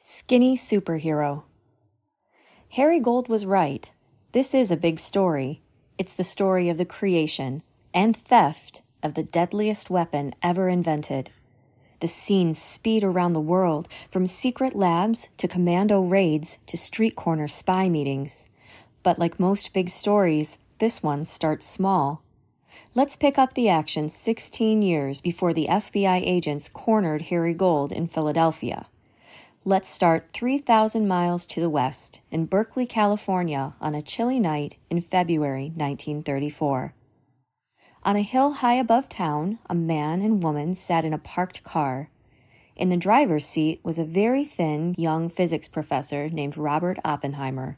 Skinny Superhero. Harry Gold was right. This is a big story. It's the story of the creation and theft of the deadliest weapon ever invented. The scenes speed around the world, from secret labs to commando raids to street corner spy meetings. But like most big stories, this one starts small. Let's pick up the action 16 years before the FBI agents cornered Harry Gold in Philadelphia. Let's start 3,000 miles to the west, in Berkeley, California, on a chilly night in February 1934. On a hill high above town, a man and woman sat in a parked car. In the driver's seat was a very thin, young physics professor named Robert Oppenheimer.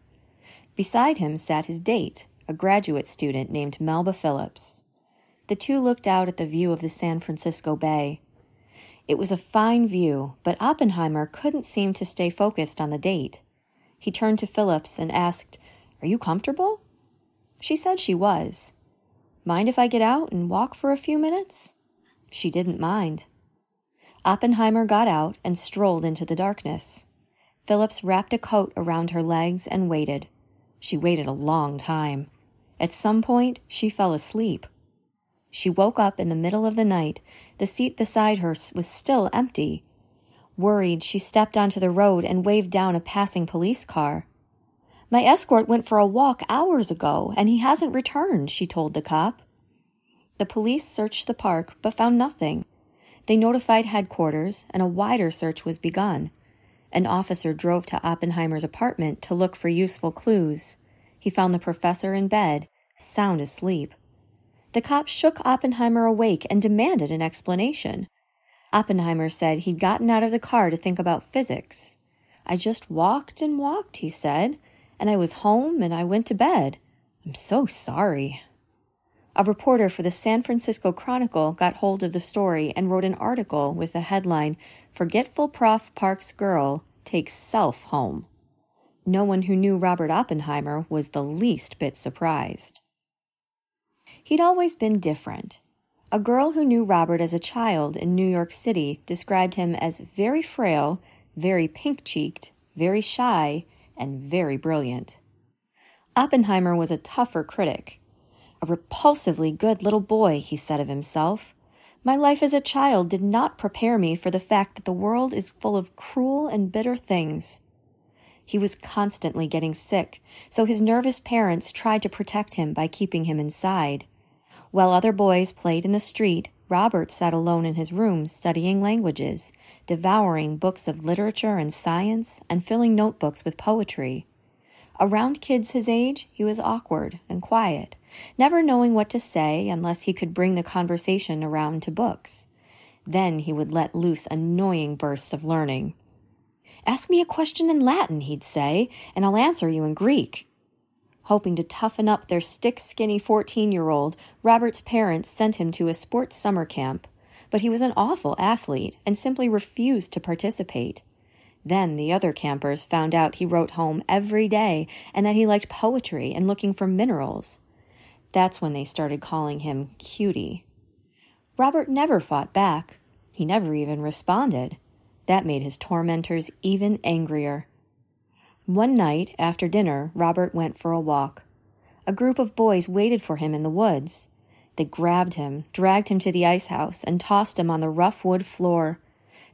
Beside him sat his date, a graduate student named Melba Phillips. The two looked out at the view of the San Francisco Bay. It was a fine view, but Oppenheimer couldn't seem to stay focused on the date. He turned to Phillips and asked, "Are you comfortable?" She said she was. "Mind if I get out and walk for a few minutes?" She didn't mind. Oppenheimer got out and strolled into the darkness. Phillips wrapped a coat around her legs and waited. She waited a long time. At some point, she fell asleep. She woke up in the middle of the night. The seat beside her was still empty. Worried, she stepped onto the road and waved down a passing police car. "My escort went for a walk hours ago, and he hasn't returned," she told the cop. The police searched the park, but found nothing. They notified headquarters, and a wider search was begun. An officer drove to Oppenheimer's apartment to look for useful clues. He found the professor in bed, sound asleep. The cop shook Oppenheimer awake and demanded an explanation. Oppenheimer said he'd gotten out of the car to think about physics. "I just walked and walked," he said, "and I was home and I went to bed. I'm so sorry." A reporter for the San Francisco Chronicle got hold of the story and wrote an article with the headline, "Forgetful Prof Park's Girl Takes Self Home." No one who knew Robert Oppenheimer was the least bit surprised. He'd always been different. A girl who knew Robert as a child in New York City described him as very frail, very pink-cheeked, very shy, and very brilliant. Oppenheimer was a tougher critic. "A repulsively good little boy," he said of himself. "My life as a child did not prepare me for the fact that the world is full of cruel and bitter things." He was constantly getting sick, so his nervous parents tried to protect him by keeping him inside. While other boys played in the street, Robert sat alone in his room studying languages, devouring books of literature and science, and filling notebooks with poetry. Around kids his age, he was awkward and quiet, never knowing what to say unless he could bring the conversation around to books. Then he would let loose annoying bursts of learning. "Ask me a question in Latin," he'd say, "and I'll answer you in Greek." Hoping to toughen up their stick-skinny 14-year-old, Robert's parents sent him to a sports summer camp, but he was an awful athlete and simply refused to participate. Then the other campers found out he wrote home every day and that he liked poetry and looking for minerals. That's when they started calling him Cutie. Robert never fought back. He never even responded. That made his tormentors even angrier. One night, after dinner, Robert went for a walk. A group of boys waited for him in the woods. They grabbed him, dragged him to the ice house, and tossed him on the rough wood floor.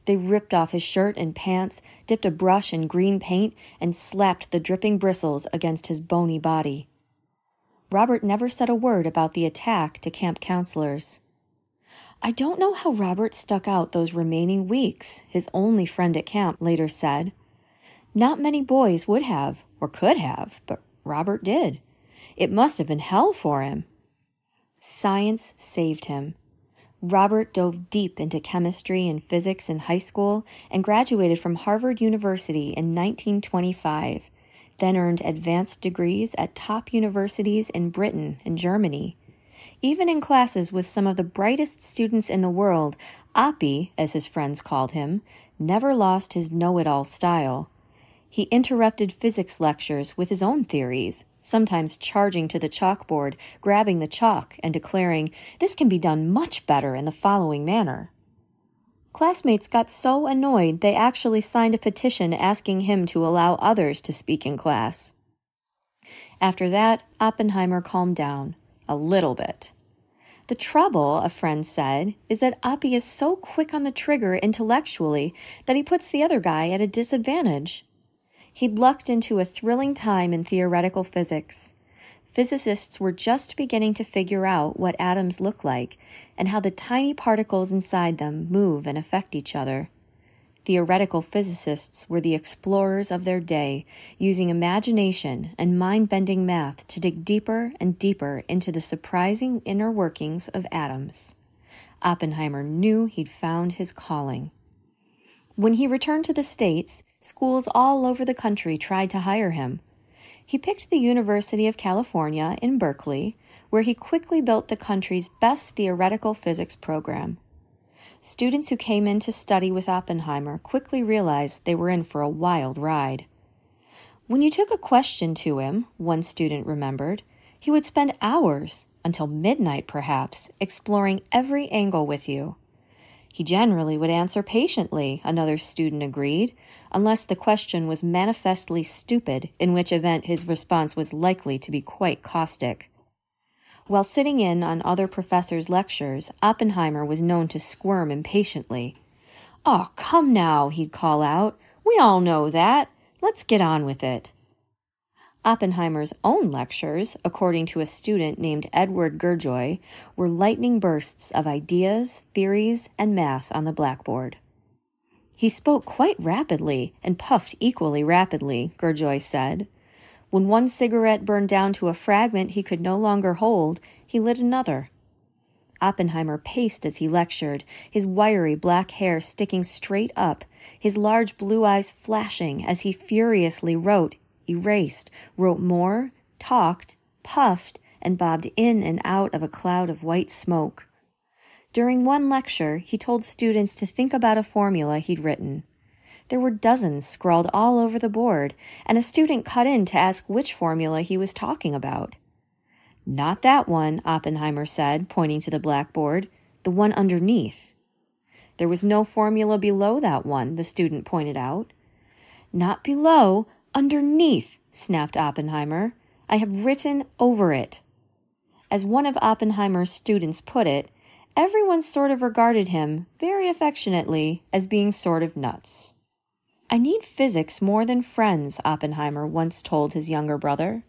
They ripped off his shirt and pants, dipped a brush in green paint, and slapped the dripping bristles against his bony body. Robert never said a word about the attack to camp counselors. "I don't know how Robert stuck out those remaining weeks," his only friend at camp later said. "Not many boys would have, or could have, but Robert did. It must have been hell for him." Science saved him. Robert dove deep into chemistry and physics in high school and graduated from Harvard University in 1925, then earned advanced degrees at top universities in Britain and Germany. Even in classes with some of the brightest students in the world, Oppie, as his friends called him, never lost his know-it-all style. He interrupted physics lectures with his own theories, sometimes charging to the chalkboard, grabbing the chalk, and declaring, "This can be done much better in the following manner." Classmates got so annoyed they actually signed a petition asking him to allow others to speak in class. After that, Oppenheimer calmed down, a little bit. The trouble, a friend said, is that Oppie is so quick on the trigger intellectually that he puts the other guy at a disadvantage. He'd lucked into a thrilling time in theoretical physics. Physicists were just beginning to figure out what atoms look like and how the tiny particles inside them move and affect each other. Theoretical physicists were the explorers of their day, using imagination and mind-bending math to dig deeper and deeper into the surprising inner workings of atoms. Oppenheimer knew he'd found his calling. When he returned to the States, schools all over the country tried to hire him. He picked the University of California in Berkeley, where he quickly built the country's best theoretical physics program. Students who came in to study with Oppenheimer quickly realized they were in for a wild ride. When you took a question to him, one student remembered, he would spend hours, until midnight perhaps, exploring every angle with you. He generally would answer patiently, another student agreed, unless the question was manifestly stupid, in which event his response was likely to be quite caustic. While sitting in on other professors' lectures, Oppenheimer was known to squirm impatiently. "Oh, come now," he'd call out. "We all know that. Let's get on with it." Oppenheimer's own lectures, according to a student named Edward Gurjoy, were lightning bursts of ideas, theories, and math on the blackboard. He spoke quite rapidly and puffed equally rapidly, Gurjoy said. When one cigarette burned down to a fragment he could no longer hold, he lit another. Oppenheimer paced as he lectured, his wiry black hair sticking straight up, his large blue eyes flashing as he furiously wrote, erased, wrote more, talked, puffed, and bobbed in and out of a cloud of white smoke. During one lecture, he told students to think about a formula he'd written. There were dozens scrawled all over the board, and a student cut in to ask which formula he was talking about. "Not that one," Oppenheimer said, pointing to the blackboard, "the one underneath." "There was no formula below that one," the student pointed out. "Not below, underneath," snapped Oppenheimer. "I have written over it." As one of Oppenheimer's students put it, everyone sort of regarded him, very affectionately, as being sort of nuts. "I need physics more than friends," Oppenheimer once told his younger brother.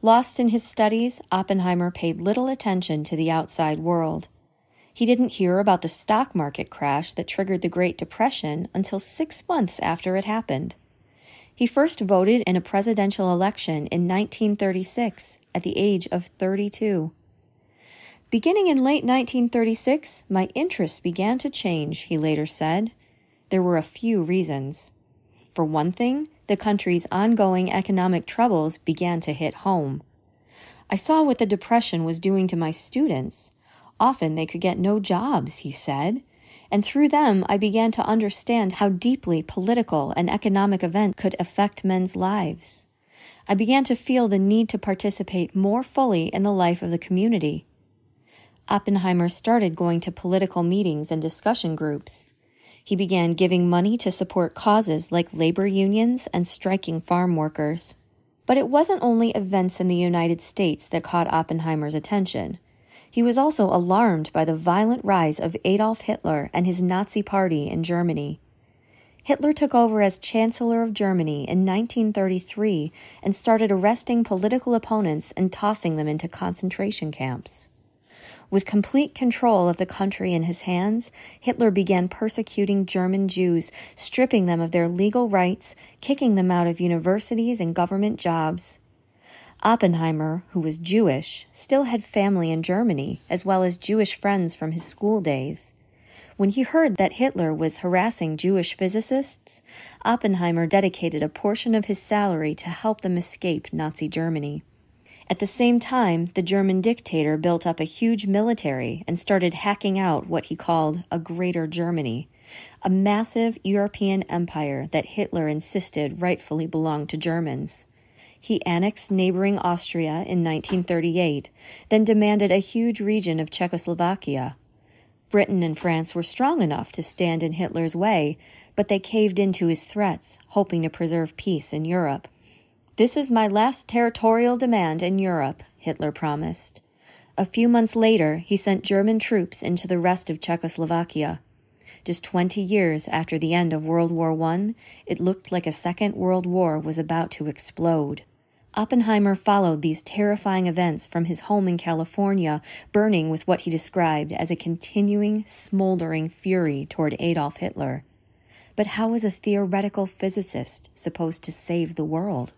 Lost in his studies, Oppenheimer paid little attention to the outside world. He didn't hear about the stock market crash that triggered the Great Depression until 6 months after it happened. He first voted in a presidential election in 1936 at the age of 32. "Beginning in late 1936, my interests began to change," he later said. There were a few reasons. For one thing, the country's ongoing economic troubles began to hit home. "I saw what the Depression was doing to my students. Often they could get no jobs," he said, "and through them I began to understand how deeply political and economic events could affect men's lives. I began to feel the need to participate more fully in the life of the community." Oppenheimer started going to political meetings and discussion groups. He began giving money to support causes like labor unions and striking farm workers. But it wasn't only events in the United States that caught Oppenheimer's attention. He was also alarmed by the violent rise of Adolf Hitler and his Nazi Party in Germany. Hitler took over as Chancellor of Germany in 1933 and started arresting political opponents and tossing them into concentration camps. With complete control of the country in his hands, Hitler began persecuting German Jews, stripping them of their legal rights, kicking them out of universities and government jobs. Oppenheimer, who was Jewish, still had family in Germany, as well as Jewish friends from his school days. When he heard that Hitler was harassing Jewish physicists, Oppenheimer dedicated a portion of his salary to help them escape Nazi Germany. At the same time, the German dictator built up a huge military and started hacking out what he called a Greater Germany, a massive European empire that Hitler insisted rightfully belonged to Germans. He annexed neighboring Austria in 1938, then demanded a huge region of Czechoslovakia. Britain and France were strong enough to stand in Hitler's way, but they caved into his threats, hoping to preserve peace in Europe. "This is my last territorial demand in Europe," Hitler promised. A few months later, he sent German troops into the rest of Czechoslovakia. Just 20 years after the end of World War I, it looked like a Second World War was about to explode. Oppenheimer followed these terrifying events from his home in California, burning with what he described as a continuing, smoldering fury toward Adolf Hitler. But how was a theoretical physicist supposed to save the world?